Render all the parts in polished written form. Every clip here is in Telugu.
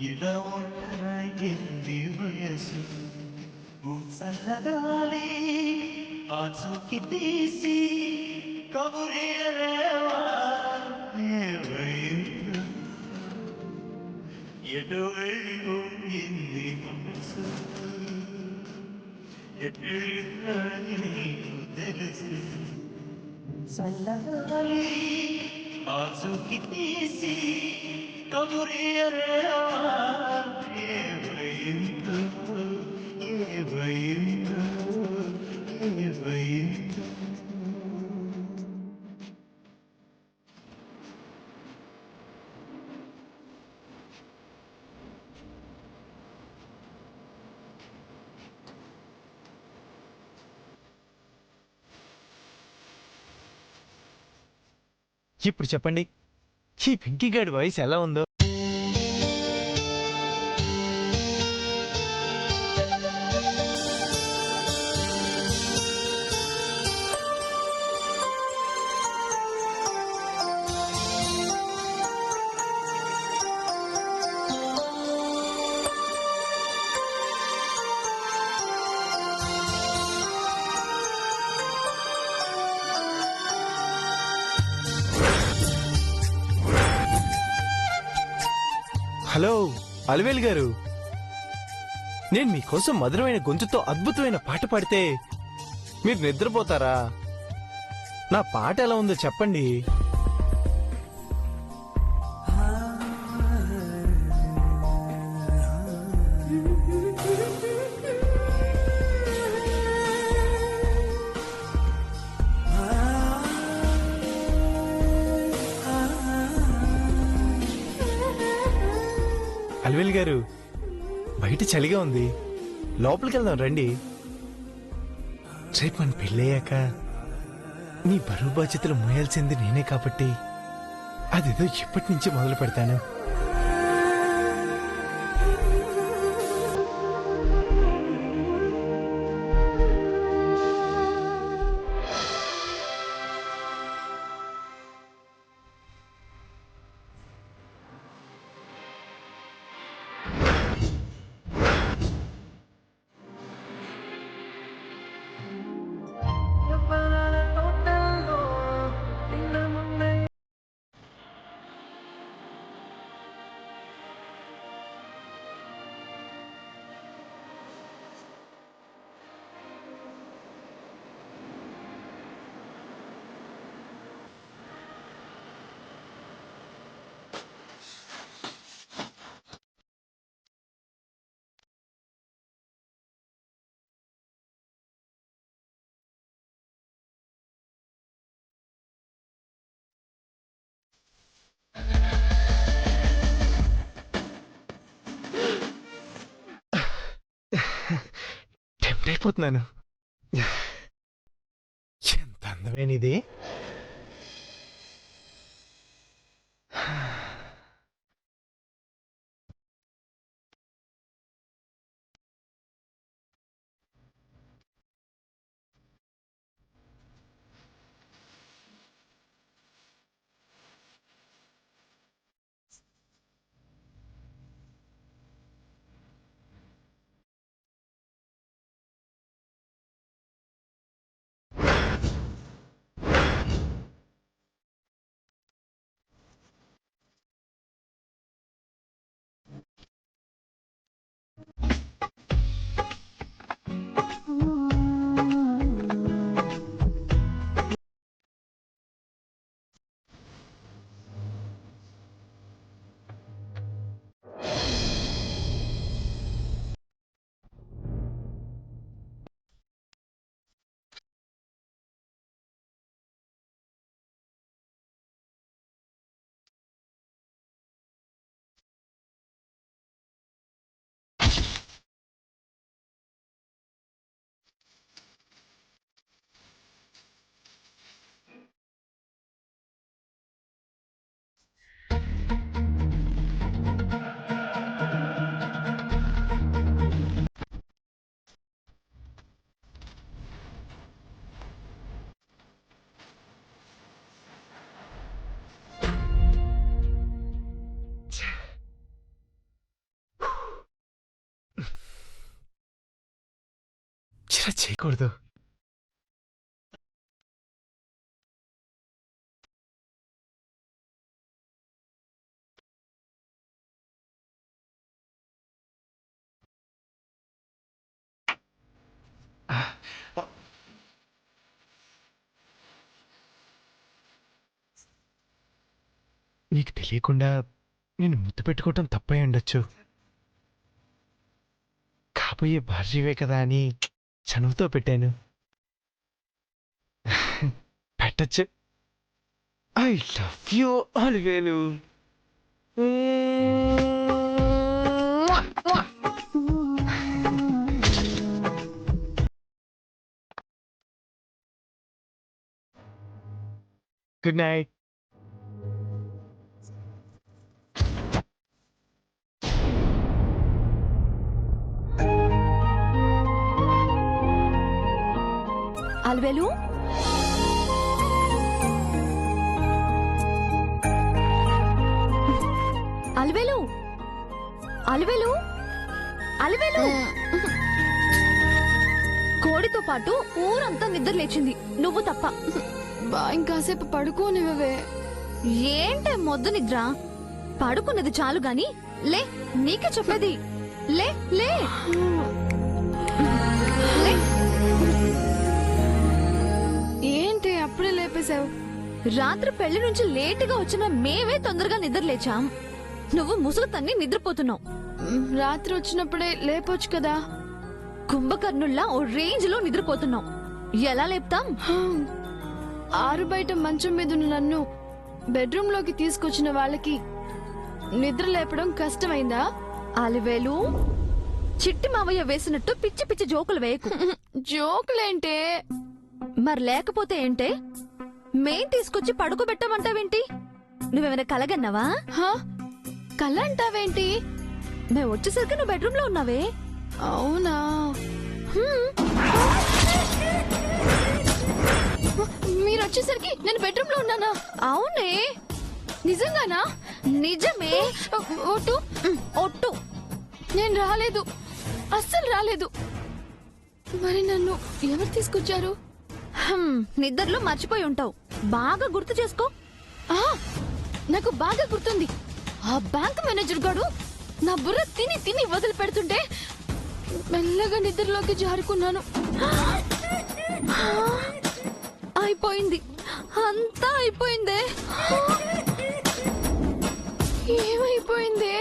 ఇలా ఒంటరయింది వయసు చల్లగాలి ఆచూకి తీసి కబురేరేవా ఏమైందో ఎటువైపోయింది మనసు ఎటువైంది నీకు తెలుసు చల్లగాలి ఆచూకి తీసి కబురేరేవా ఏమైందో ఏమైందో ఏమైందో ఇప్పుడు చెప్పండి, ఈ వెంకీగాడి వయసు ఎలా ఉందో? హలో అలివేలు గారు, నేను మీకోసం మధురమైన గొంతుతో అద్భుతమైన పాట పాడితే మీరు నిద్రపోతారా? నా పాట ఎలా ఉందో చెప్పండి. అలివేలు గారు, బయట చలిగా ఉంది, లోపలికి వెళ్దాం రండి. రేపు మన పెళ్ళయ్యాక నీ బరువు బాధ్యతలు మోయాల్సింది నేనే కాబట్టి అదేదో ఇప్పటి నుంచి మొదలు పెడతాను. టెంప్ట్ అయిపోతున్నాను. ఎంత అందమైనది! అలా చేయకూడదు. నీకు తెలియకుండా నేను ముద్దు పెట్టుకోవటం తప్పై ఉండొచ్చు. కాబోయే భార్యవే కదా అని చనువుతో పెట్టాను. పెట్టచ్చు. I love you Alivelu. Good night. Alvelu, Alvelu, Alvelu, Alvelu. కోడితో పాటు ఊరంతా నిద్ర లేచింది, నువ్వు తప్ప. ఇంకాసేపు పడుకోనివే. ఏంటే మొద్దు నిద్ర? పడుకున్నది చాలు గాని లే, నీకే చెప్పేది. లే లే లే. ఏంటి అప్పుడే లేపేశావు? రాత్రి పెళ్లి నుంచి లేటుగా వచ్చిన మేమే తొందరగా నిద్ర లేచాం. నువ్వు ముసుగు తన్ని నిద్రపోతున్నావు. రాత్రి వచ్చినప్పుడే లేపొచ్చు కదా. కుంభకర్ణుల్లా ఓ రేంజ్ లో నిద్రపోతున్నావు. ఎలా లేపుతాం? ఆరు బయట మంచం మీద ఉన్న నన్ను బెడ్రూమ్ లోకి తీసుకొచ్చిన వాళ్ళకి నిద్ర లేపడం కష్టమైందా? అలివేలు, చిట్టి మావయ్య వేసినట్టు పిచ్చి పిచ్చి జోకులు వేయకు. జోకులేంటే? మరి లేకపోతే ఏంటే? మేం తీసుకొచ్చి పడుకోబెట్టమంటావేంటి? నువ్వేమైనా కలగన్నావా? కల అంటావేంటి? మేము వచ్చేసరికి నువ్వు బెడ్రూమ్ లో ఉన్నావే. అవునా? మీరు వచ్చేసరికి నేను బెడ్రూమ్ లో ఉన్నానా? అవునే. నిజంగానా? నిజమే. ఒట్టు. ఒట్టు. నేను రాలేదు, అస్సలు రాలేదు. మరి నన్ను ఎవరు తీసుకొచ్చారు? నిద్రలో మర్చిపోయి ఉంటావు. బాగా గుర్తు చేసుకో. నాకు బాగా గుర్తుంది. ఆ బ్యాంక్ మేనేజర్ గాడు నా బుర్ర తిని తిని వదిలి పెడుతుంటే మెల్లగా నిద్రలోకి జారుకున్నాను. అయిపోయింది, అంతా అయిపోయిందే. ఏమైపోయింది?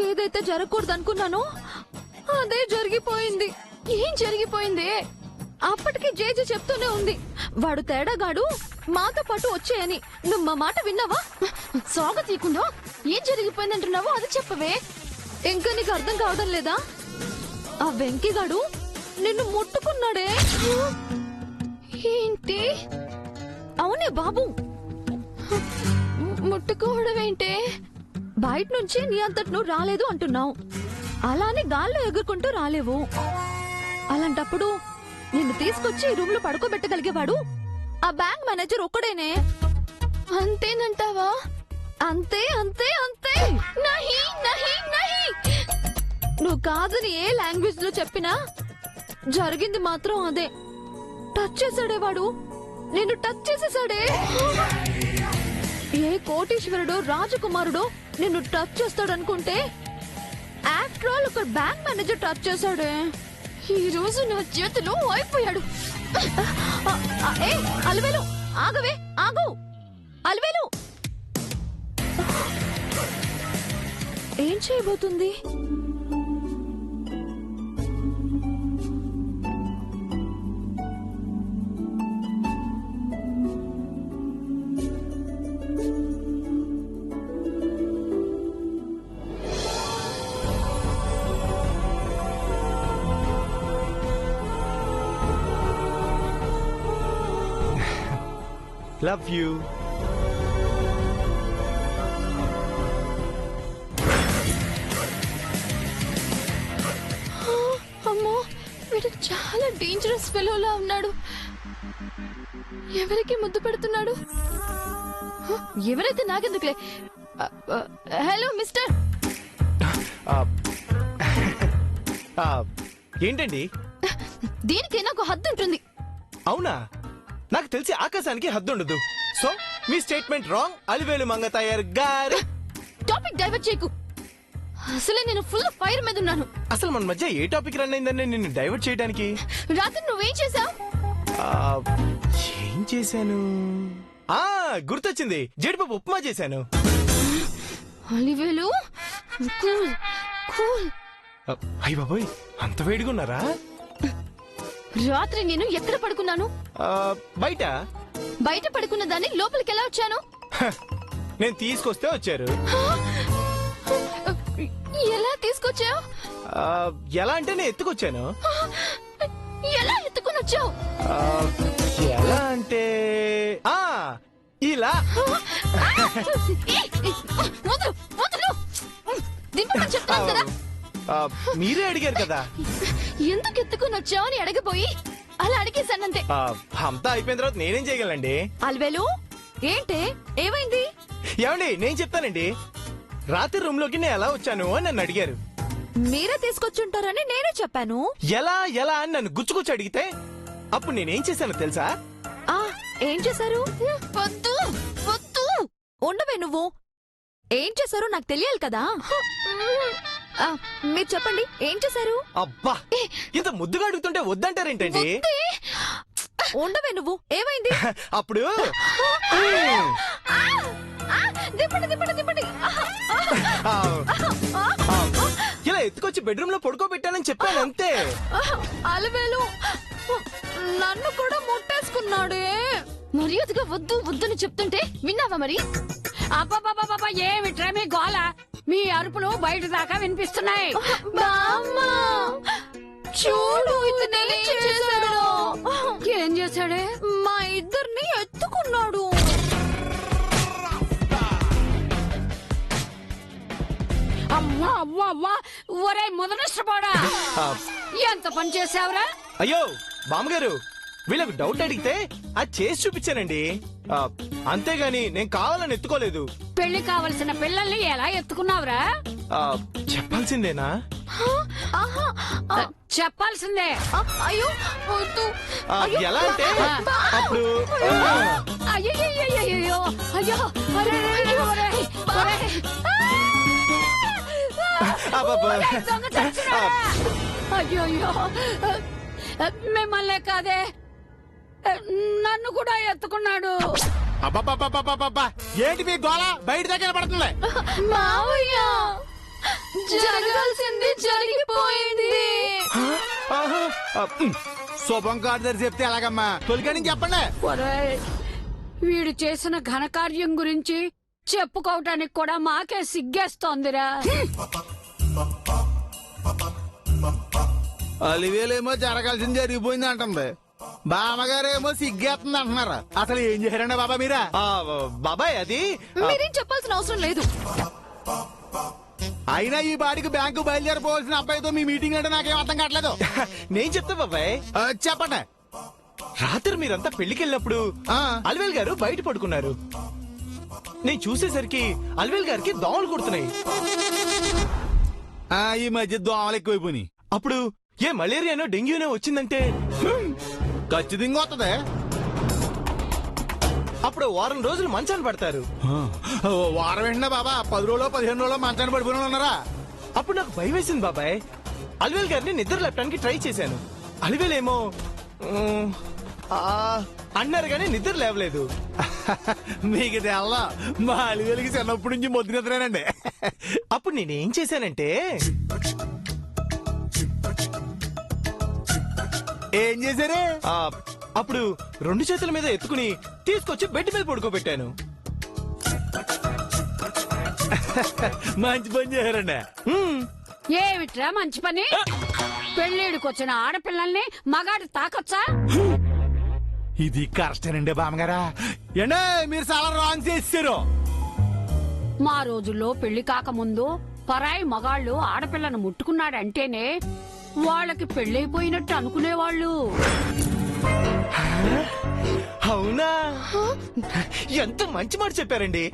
ఏదైతే జరగకూడదు అనుకున్నానో అదే జరిగిపోయింది. ఏం జరిగిపోయింది? అప్పటికి జేజే చెప్తూనే ఉంది, వాడు తేడాగాడు మాతో పాటు వచ్చేయని. నువ్వు మా మాట విన్నావా? సాగ తీయకుండా ఏం జరిగిపోయిందంటున్నావో అది చెప్పవే. ఇంకా నీకు అర్థం కావడం లేదా? ఆ వెంకీగాడు నిన్ను ముట్టుకున్నాడే. ఏంటి? అవునే బాబు. ముట్టుకోవడం ఏంటే? బయట నుంచి నీ అంతటి నువ్వు రాలేదు అంటున్నావు. అలానే గాల్లో ఎగురుకుంటూ రాలేవు. అలాంటప్పుడు నిన్ను తీసుకొచ్చి ఈ రూమ్ లో పడుకోబెట్టగలిగేవాడు ఆ బ్యాంక్ మేనేజర్ ఒక్కడేనే. అంతేనంటావా? అంతే అంతే అంతే. నహి నహి నహి. నువ్వు కాదని ఏ లాంగ్వేజ్ లో చెప్పినా జరిగింది మాత్రం అదే. టచ్ చేశాడే వాడు, నిన్ను టచ్ చేసేసాడే. ఏ కోటీశ్వరుడో రాజకుమారుడో నిన్ను టచ్ చేస్తాడనుకుంటే ఆఫ్టర్ ఆల్ ఒక బ్యాంక్ మేనేజర్ టచ్ చేశాడే. ఈ రోజు నా చేతిలో అయిపోయాడు. అలివేలు, ఆగవే, ఆగు. అలివేలు ఏం చేయబోతుంది? Love you. అమ్మో, వీడు చాలా డేంజరస్ ఫెలోలా ఉన్నాడు. ఎవరికి ముద్దు పెడుతున్నాడు? ఎవరైతే నాకెందుకులే. Hello mister. ఏంటండి? దీనికి నాకు హద్దు ఉంటుంది. అవునా? నాకు తెలిసి ఆకాశానికి హద్దు ఉండదు. సో మీ స్టేట్మెంట్ రాంగ్ అలివేలు మంగతాయర్ గారు. టాపిక్ డైవర్ట్ చేయకు. అసలే నేను ఫుల్ ఫైర్ మీద ఉన్నాను. అసలు మన మధ్య ఏ టాపిక్ రన్ అయిందని నిన్ను డైవర్ట్ చేయడానికి? రాత్రి నువ్వేం చేసావు? ఆ, ఏం చేశాను? గుర్తొచ్చింది, జీడిపప్పు ఉప్మా చేశాను. Alivelu cool cool. అయ్య బాబోయ్, అంత వేడిగా ఉన్నారా? రాత్రి నేను ఎక్కడ పడుకున్నాను? బయట. బయట పడుకున్న దాన్ని లోపలికి ఎలా వచ్చాను? నేను తీసుకొస్తే వచ్చారు. ఎలా తీసుకొచ్చావు? ఎలా అంటే నేను ఎత్తుకొచ్చాను. ఎలా ఎత్తుకుని వచ్చావు? ఎలా అంటే ఇలా. వదులు, వదులు. దింపమని చెప్తాను కదా. మీరే అడిగారు కదా. ఎందుకు ఎత్తుకుని వచ్చావు అని అడగపోయి అలా అడిగేశానంతే. అంతా అయిపోయిన తర్వాత నేనేం చేయగలండి? అలివేలు ఏంటే, ఏమైంది? ఏమండి, నేను చెప్తానండి. రాత్రి రూమ్ లోకి నేను ఎలా వచ్చాను అని నన్ను అడిగారు. మీరే తీసుకొచ్చుంటారని నేనే చెప్పాను. ఎలా ఎలా అని నన్ను గుచ్చుకొచ్చి అడిగితే అప్పుడు నేనేం చేశానో తెలుసా? ఏం చేశారు? వద్దు, వద్దు. ఉండవే నువ్వు. ఏం చేశారో నాకు తెలియాలి కదా. మీరు చెప్పండి, ఏం చేశారు? అబ్బా, ఇంత ముద్దుగా అడుగుతుంటే వద్దంటారేంటండి? ఉండవే నువ్వు, ఏమైంది? అప్పుడు దిప్పండి, దిప్పండి, దిప్పండి. ఇలా ఎత్తుకొచ్చి బెడ్రూమ్ లో పడుకోబెట్టానని చెప్పాను అంతే. అలివేలు నన్ను కూడా ముట్టేసుకున్నాడే. మర్యాదగా వద్దు వద్దని చెప్తుంటే విన్నావా మరి? అబ్బా ఏమిట్రా మీ గోల? మీ అరుపులు బయట దాకా వినిపిస్తున్నాయి. బామ్మ, చూడు ఇతను ఏం చేశాడు. ఏం చేశాడే? మా ఇద్దరిని ఎత్తుకున్నాడు. అమ్మా అవ్వా అవ్వా, ఒరే ముదనష్టపోడా, ఎంత పని చేసావురా? అయ్యో బామ్మగారు, వీళ్ళకు డౌట్ అడిగితే అది చేసి చూపించానండి. అంతేగాని నేను కావాలని ఎత్తుకోలేదు. పెళ్లి కావలసిన పిల్లల్ని ఎలా ఎత్తుకున్నావురా? చెప్పాల్సిందేనా? చెప్పాల్సిందే. అయ్యో వద్దు. ఎలా అంటే అప్పుడు అయ్యో అయ్యో, అయ్యో మిమ్మల్నే కాదే, నన్ను కూడా ఎత్తుకున్నాడు. అబ్బబ్బబ్బబ్బబ్బబ్బా! ఏంటి మీ గోళ బయట దగ్గర పడుతుంది? మావయ్య, జరగాల్సింది జరిగిపోయింది. శుభం కార్డు చెప్తే ఎలాగమ్మా? తొలికని చెప్పండి. ఒరేయ్, వీడు చేసిన ఘనకార్యం గురించి చెప్పుకోవటానికి కూడా మాకే సిగ్గేస్తోందిరా. అలివేలేమో జరగాల్సింది జరిగిపోయింది అంటుంది, బామ్మగారేమో సిగ్గేస్తుంది అంటున్నారు. అసలు ఏం చేశారండి బాబా మీరా? బాబాయ్, అది మీరేం చెప్పాల్సిన అవసరం లేదు. అయినా ఈ బాడికి బ్యాంకు బయలుదేరిపోవాల్సిన అబ్బాయితో మీ మీటింగ్ అంటే నాకేం అర్థం కావట్లేదు. నేను చెప్తా బాబాయ్. చెప్పండి. రాత్రి మీరంతా పెళ్లికెళ్ళినప్పుడు అల్వేల్ గారు బయట పడుకున్నారు. నేను చూసేసరికి అల్వేల్ గారికి దోమలు కుడుతున్నాయి. ఈ మధ్య దోమలు ఎక్కువైపోయినాయి. అప్పుడు ఏ మలేరియానో డెంగ్యూనో వచ్చిందంటే ఖచ్చితంగా వస్తుంది. అప్పుడు వారం రోజులు మంచాన్ని పడతారు. వారం వెంటనే బాబా 10 రోజులు 15 రోజులు మంచాన్ని పడిపోయిన ఉన్నారా? అప్పుడు నాకు భయం వేసింది బాబాయ్. అల్వేల్ గారిని నిద్ర లేపడానికి ట్రై చేశాను. అల్వేలేమో అన్నారు గానీ నిద్ర లేవలేదు. మీకు తెల్లా, మా అలివేలికి చిన్నప్పటి నుంచి మొద్దు నిద్రేనండి. అప్పుడు నేనేం చేశానంటే ఏం చేశారు? అప్పుడు 2 చేతుల మీద ఎత్తుకుని తీసుకొచ్చి బెడ్ మీద పడుకోబెట్టాను. మంచి పని చేశారండి. ఏమిట్రా మంచి పని? పెళ్లిడికొచ్చిన ఆడపిల్లల్ని మగాడి తాకొచ్చా? ఇది కరెక్టేనండి బామ్మగారా. ఏండే మీరు చాలా రాంగ్ చేశారు. మా రోజుల్లో పెళ్లి కాకముందు పరాయి మగాళ్ళు ఆడపిల్లను ముట్టుకున్నాడంటేనే వాళ్ళకి పెళ్ళైపోయినట్టు అనుకునేవాళ్ళు. అవునా? ఎంత మంచి మాట చెప్పారండి.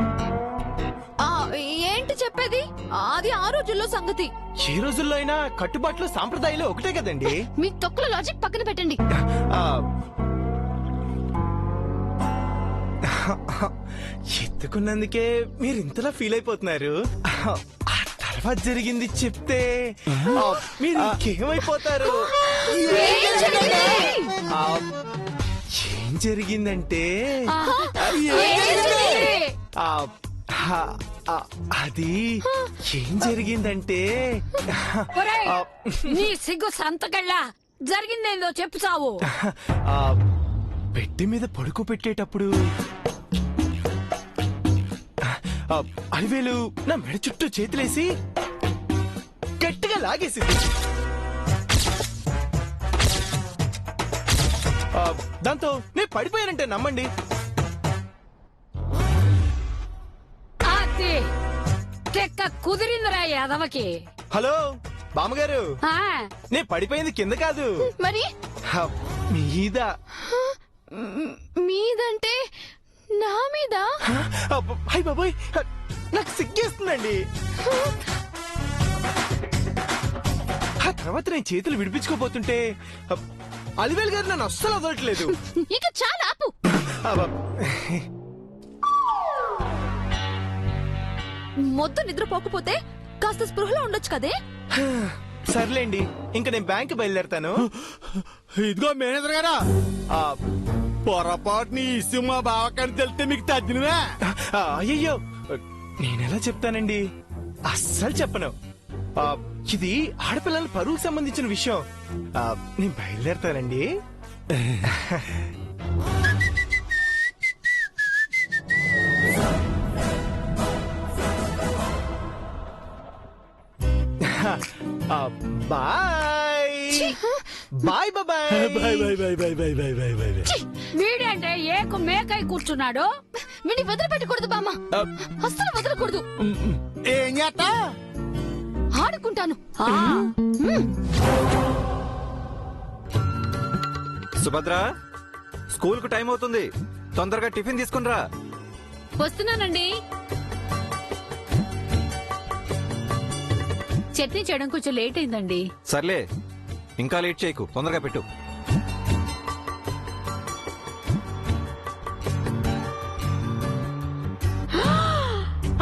ఏంటి చెప్పేది? అది ఆ రోజుల్లో సంగతి. ఏ రోజుల్లో అయినా కట్టుబాట్లు సాంప్రదాయాలు ఒకటే కదండి. మీ తొక్కుల లాజిక్ పక్కన పెట్టండి. ఆ, ఎత్తుకున్నందుకే మీరు ఇంతలా ఫీల్ అయిపోతున్నారు. ఆ తర్వాత జరిగింది చెప్తే మీరు ఇంకేమైపోతారు. ఆ, ఏం జరిగిందంటే ఆ, ఆ, అది ఏం జరిగిందంటే ఒరేయ్, నీ సిగ్గు సంతకెళ్ళా జరిగిందేందో చెప్పు చావు. ఆ, బెడ్ మీద పడుకోబెట్టేటప్పుడు ఆ, అలివేలు నా మెడ చుట్టూ చేతులేసి గట్టిగా లాగేసింది. ఆ, దాంతో నేను పడిపోయానంటే నమ్మండి. అది తెక్క కుదిరిందిరా యాదవకి. హలో బామ్మగారు, ఆ, నేను పడిపోయింది కింద కాదు, మరి ఆ, మీద. మీదంటే నా మీద? హాయ్ బాబోయ్, నాకు సిగ్గేస్తుందండి. ఆ తర్వాత నేను చేతులు విడిపించుకోపోతుంటే అలివేల్ గారు నన్ను అస్సలు వదలట్లేదు. ఇక చాలా ఆపు. మొత్తం నిద్రపోకపోతే కాస్త స్పృహలో ఉండొచ్చు కదే. సర్లేండి, ఇంకా నేను బ్యాంక్ బయలుదేరతాను. ఇదిగో మేనేజర్ గారా, ఆ, పొరపాటుని ఈ ఇష్యూ మా బావకాన్ని తెలిస్తే మీకు తగ్గినవే. అయ్యయ్యో, నేనెలా చెప్తానండి, అస్సలు చెప్పను. ఆ, ఇది ఆడపిల్లల పరువుకు సంబంధించిన విషయం. ఆ, నేను బయలుదేరతానండి. ఆ, bye bye bye. Bye bye bye bye bye bye bye bye. వీడంటే ఏకు మేకై కూర్చున్నాడు. వీడిని వదిలిపెట్టకూడదు బామ్మ, అస్సలు వదలకూడదు. ఏం చేస్తా? ఆడుకుంటాను. ఆ, సుభద్ర, స్కూల్ కు టైం అవుతుంది, తొందరగా టిఫిన్ తీసుకునిరా. వస్తున్నానండి. చట్నీ చేయడం కొంచెం లేట్ అయిందండి. సర్లే, ఇంకా లేట్ చేయకు, తొందరగా పెట్టు.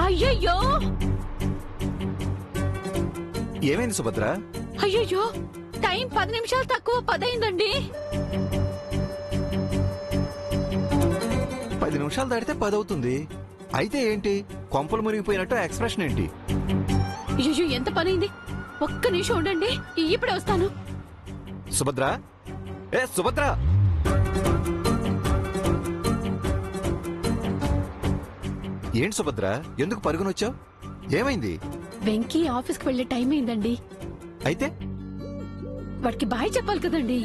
అయ్యయ్యో ఏమైంది సుభద్ర? అయ్యయ్యో, టైం 10 నిమిషాలు తక్కువ 10 అయిందండి. 10 నిమిషాలు దాటితే 10 అవుతుంది. అయితే ఏంటి, కొంపలు మునిగిపోయినట్టు ఎక్స్ప్రెషన్ ఏంటి? అయ్యో, ఎంత పనైంది. ఒక్క నిమిషం ఉండండి, ఇప్పుడే వస్తాను. సుభద్ర, ఏ సుభద్ర! ఏంటి సుభద్ర, ఎందుకు పరుగునొచ్చావు? ఏమైంది? వెంకీ ఆఫీస్కి వెళ్లే టైం అయిందండి. అయితే వాడికి బాయ్ చెప్పాలి కదండి.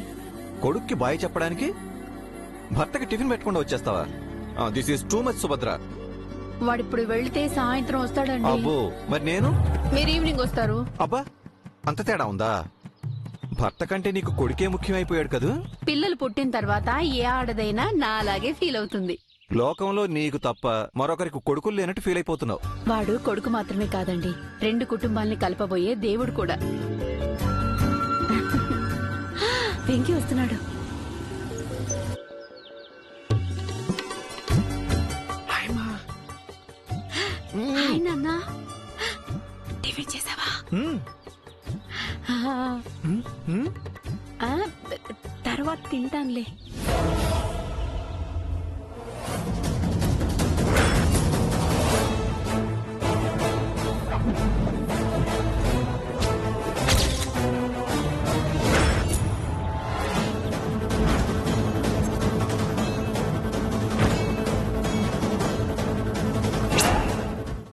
కొడుక్కి బాయ్ చెప్పడానికి భర్తకి టిఫిన్ పెట్టకుండా వచ్చేస్తావా? This is too much Subhadra. వాడిప్పుడు వెళ్తే సాయంత్రం వస్తాడండి. అబ్బో, మరి నేను? మీరు ఈవినింగ్ వస్తారు. అబ్బా, అంత తేడా ఉందా? భర్త కంటే నీకు కొడుకే ముఖ్యమైపోయాడు కదూ. పిల్లలు పుట్టిన తర్వాత ఏ ఆడదైనా నాలాగే ఫీల్ అవుతుంది. లోకంలో నీకు తప్ప మరొకరికి కొడుకులు లేనట్టు ఫీల్ అయిపోతున్నావు. వాడు కొడుకు మాత్రమే కాదండి, 2 కుటుంబాల్ని కలపబోయే దేవుడు కూడా. వెంకీ వస్తున్నాడు. హాయ్ నాన్న, టిఫిన్ చేసావా? తర్వాత తింటానులే.